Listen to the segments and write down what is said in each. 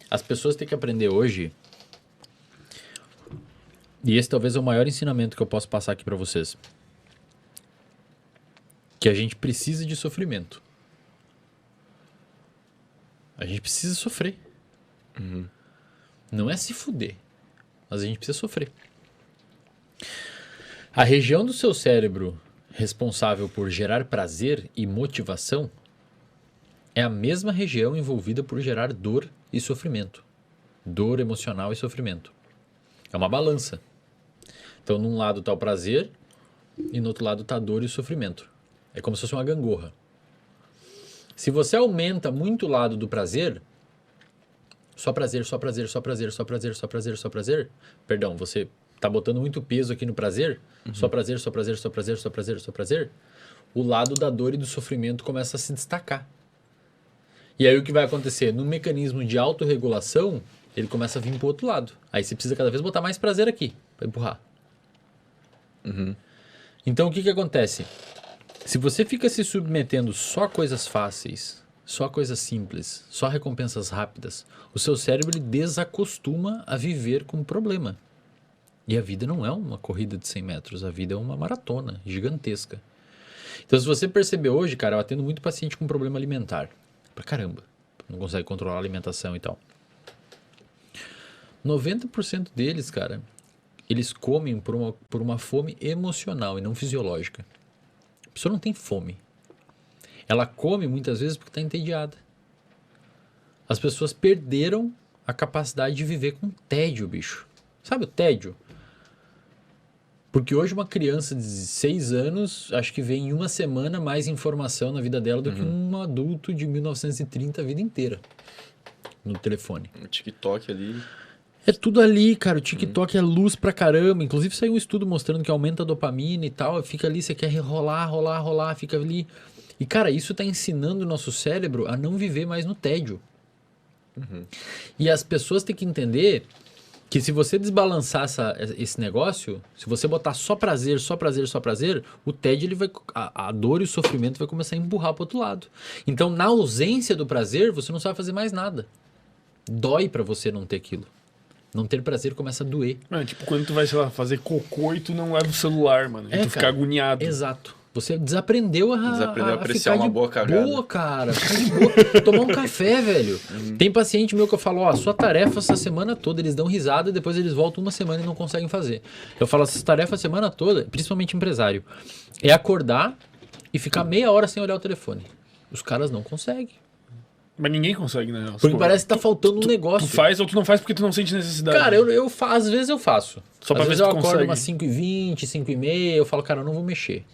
As pessoas têm que aprender hoje, e esse talvez é o maior ensinamento que eu posso passar aqui pra vocês, que a gente precisa de sofrimento. A gente precisa sofrer. Não é se fuder, mas a gente precisa sofrer. A região do seu cérebro responsável por gerar prazer e motivação é a mesma região envolvida por gerar dor e sofrimento. Dor emocional e sofrimento. É uma balança. Então, num lado está o prazer e no outro lado está a dor e o sofrimento. É como se fosse uma gangorra. Se você aumenta muito o lado do prazer, só prazer, só prazer, só prazer, só prazer, só prazer, só prazer. Perdão, você tá botando muito peso aqui no prazer, só prazer, só prazer, só prazer, só prazer, só prazer. O lado da dor e do sofrimento começa a se destacar. E aí o que vai acontecer? No mecanismo de autorregulação, ele começa a vir pro outro lado. Aí você precisa cada vez botar mais prazer aqui, para empurrar. Então o que acontece? Se você fica se submetendo só a coisas fáceis, só coisas simples, só recompensas rápidas, o seu cérebro ele desacostuma a viver com problema. E a vida não é uma corrida de 100 metros, a vida é uma maratona gigantesca. Então se você perceber hoje, cara, eu atendo muito paciente com problema alimentar. Pra caramba. Não consegue controlar a alimentação e tal. 90% deles, cara, eles comem por uma fome emocional e não fisiológica. A pessoa não tem fome. Ela come muitas vezes porque está entediada. As pessoas perderam a capacidade de viver com tédio, bicho. Sabe o tédio? Porque hoje uma criança de 6 anos, acho que vê em uma semana mais informação na vida dela do que um adulto de 1930 a vida inteira. No telefone. O TikTok ali... É tudo ali, cara. O TikTok é luz pra caramba. Inclusive saiu um estudo mostrando que aumenta a dopamina e tal. Fica ali, você quer rolar, fica ali. E, cara, isso tá ensinando o nosso cérebro a não viver mais no tédio. E as pessoas têm que entender que se você desbalançar esse negócio, se você botar só prazer, só prazer, só prazer, o tédio, ele vai, a dor e o sofrimento vai começar a empurrar pro outro lado. Então, na ausência do prazer, você não sabe fazer mais nada. Dói pra você não ter aquilo. Não ter prazer começa a doer. Mano, tipo, quando tu vai, sei lá, fazer cocô e tu não leva o celular, mano. E tu fica agoniado. Exato. Você desaprendeu a apreciar ficar uma de boa cagada. boa, cara. Ficar de boa. Tomar um café, velho. Tem paciente meu que eu falo, ó, sua tarefa essa semana toda, eles dão risada e depois eles voltam uma semana e não conseguem fazer. Eu falo, essa tarefa a semana toda, principalmente empresário, é acordar e ficar meia hora sem olhar o telefone. Os caras não conseguem. Mas ninguém consegue, né? Porque parece que tá faltando um negócio. Tu faz ou tu não faz porque tu não sente necessidade. Cara, às vezes eu faço. Só pra às ver vezes se eu tu acordo consegue. umas 5h20, 5h30, eu falo, cara, eu não vou mexer.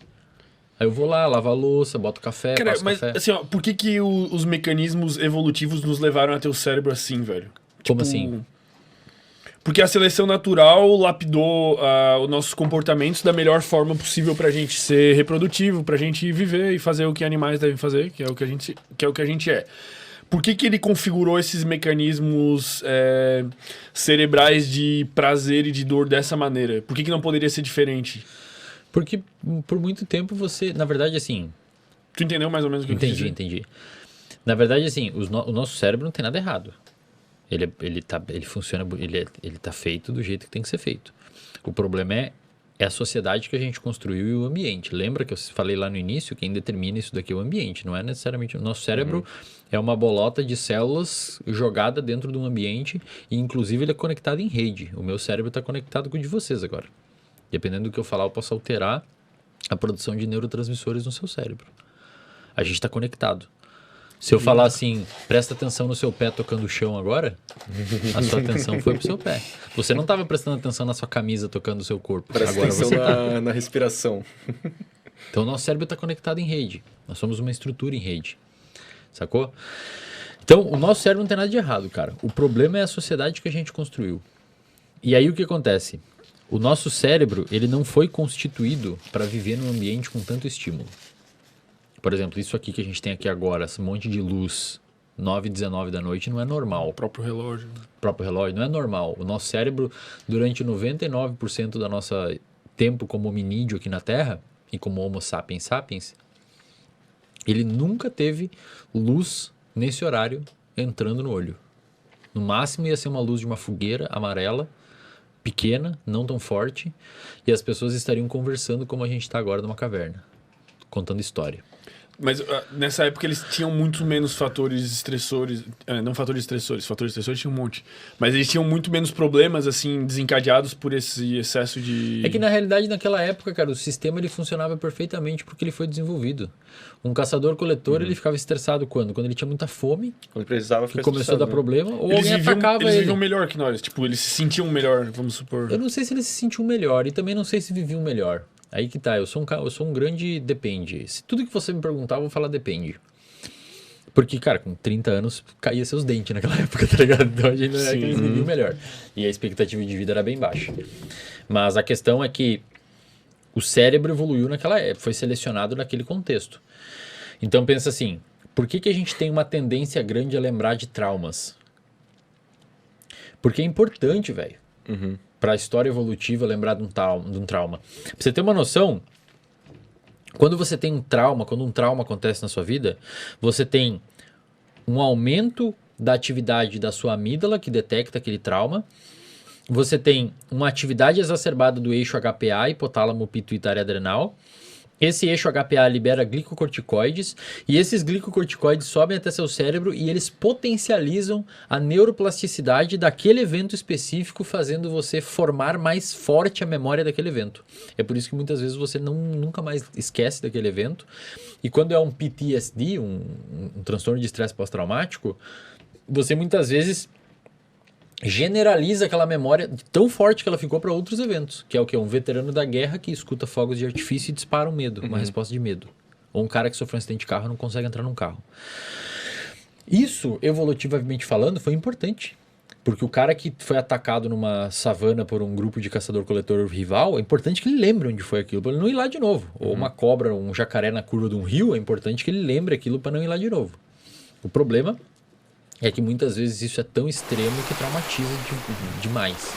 Aí eu vou lá, lavo a louça, boto café, Cara, passo mas café. assim, ó, por que os mecanismos evolutivos nos levaram a ter o cérebro assim, velho? Como assim? Porque a seleção natural lapidou os nossos comportamentos da melhor forma possível pra gente ser reprodutivo, pra gente viver e fazer o que animais devem fazer, que é o que a gente é. Por que ele configurou esses mecanismos cerebrais de prazer e de dor dessa maneira? Por que não poderia ser diferente? Porque por muito tempo você... Na verdade, assim... Tu entendeu mais ou menos o que eu quis dizer? Entendi. Na verdade, assim, o nosso cérebro não tem nada errado. Ele funciona... Ele tá feito do jeito que tem que ser feito. O problema é a sociedade que a gente construiu e o ambiente. Lembra que eu falei lá no início? Quem determina isso daqui é o ambiente, não é necessariamente... O nosso cérebro é uma bolota de células jogada dentro de um ambiente e, inclusive, ele é conectado em rede. O meu cérebro está conectado com o de vocês agora. Dependendo do que eu falar, eu posso alterar a produção de neurotransmissores no seu cérebro. A gente está conectado. Se eu falar assim, presta atenção no seu pé tocando o chão agora, a sua atenção foi pro seu pé. Você não estava prestando atenção na sua camisa tocando o seu corpo. Presta agora atenção você tá. na respiração. Então, o nosso cérebro está conectado em rede. Nós somos uma estrutura em rede. Sacou? Então, o nosso cérebro não tem nada de errado, cara. O problema é a sociedade que a gente construiu. E aí, o que acontece? O nosso cérebro, ele não foi constituído para viver num ambiente com tanto estímulo. Por exemplo, isso aqui que a gente tem aqui agora, esse monte de luz, 9h19 da noite, não é normal. O próprio relógio. O próprio relógio não é normal. O nosso cérebro, durante 99% da nossa tempo como hominídeo aqui na Terra, e como Homo sapiens sapiens, ele nunca teve luz nesse horário entrando no olho. No máximo ia ser uma luz de uma fogueira amarela, pequena, não tão forte, e as pessoas estariam conversando como a gente está agora numa caverna, contando história. Mas nessa época eles tinham muito menos fatores estressores. Não fatores estressores tinham um monte. Mas eles tinham muito menos problemas, assim, desencadeados por esse excesso de... É que na realidade, naquela época, cara, o sistema ele funcionava perfeitamente porque ele foi desenvolvido. Um caçador-coletor, ele ficava estressado quando? Quando ele tinha muita fome, Quando precisava que ficar começou a dar estressado, né? problema, ou Eles alguém atacava eles ele. viviam melhor que nós. Tipo, eles se sentiam melhor, vamos supor. Eu não sei se eles se sentiam melhor e também não sei se viviam melhor. Aí que tá, eu sou um grande depende. Se tudo que você me perguntar, eu vou falar depende. Porque, cara, com 30 anos, caía seus dentes naquela época, tá ligado? Então a gente não é que eles viviam melhor. E a expectativa de vida era bem baixa. Mas a questão é que o cérebro evoluiu naquela época, foi selecionado naquele contexto. Então pensa assim, por que a gente tem uma tendência grande a lembrar de traumas? Porque é importante, velho. Para a história evolutiva lembrar de um trauma. Pra você ter uma noção, quando você tem um trauma, quando um trauma acontece na sua vida, você tem um aumento da atividade da sua amígdala, que detecta aquele trauma. Você tem uma atividade exacerbada do eixo HPA, hipotálamo pituitário adrenal. Esse eixo HPA libera glicocorticoides e esses glicocorticoides sobem até seu cérebro e eles potencializam a neuroplasticidade daquele evento específico, fazendo você formar mais forte a memória daquele evento. É por isso que muitas vezes você nunca mais esquece daquele evento. E quando é um PTSD, um transtorno de estresse pós-traumático, você muitas vezes generaliza aquela memória tão forte que ela ficou para outros eventos, que é o que? Um veterano da guerra que escuta fogos de artifício e dispara um medo, uma resposta de medo. Ou um cara que sofreu um acidente de carro e não consegue entrar num carro. Isso, evolutivamente falando, foi importante. Porque o cara que foi atacado numa savana por um grupo de caçador-coletor rival, é importante que ele lembre onde foi aquilo, para ele não ir lá de novo. Ou uma cobra, um jacaré na curva de um rio, é importante que ele lembre aquilo para não ir lá de novo. O problema é que muitas vezes isso é tão extremo que traumatiza demais.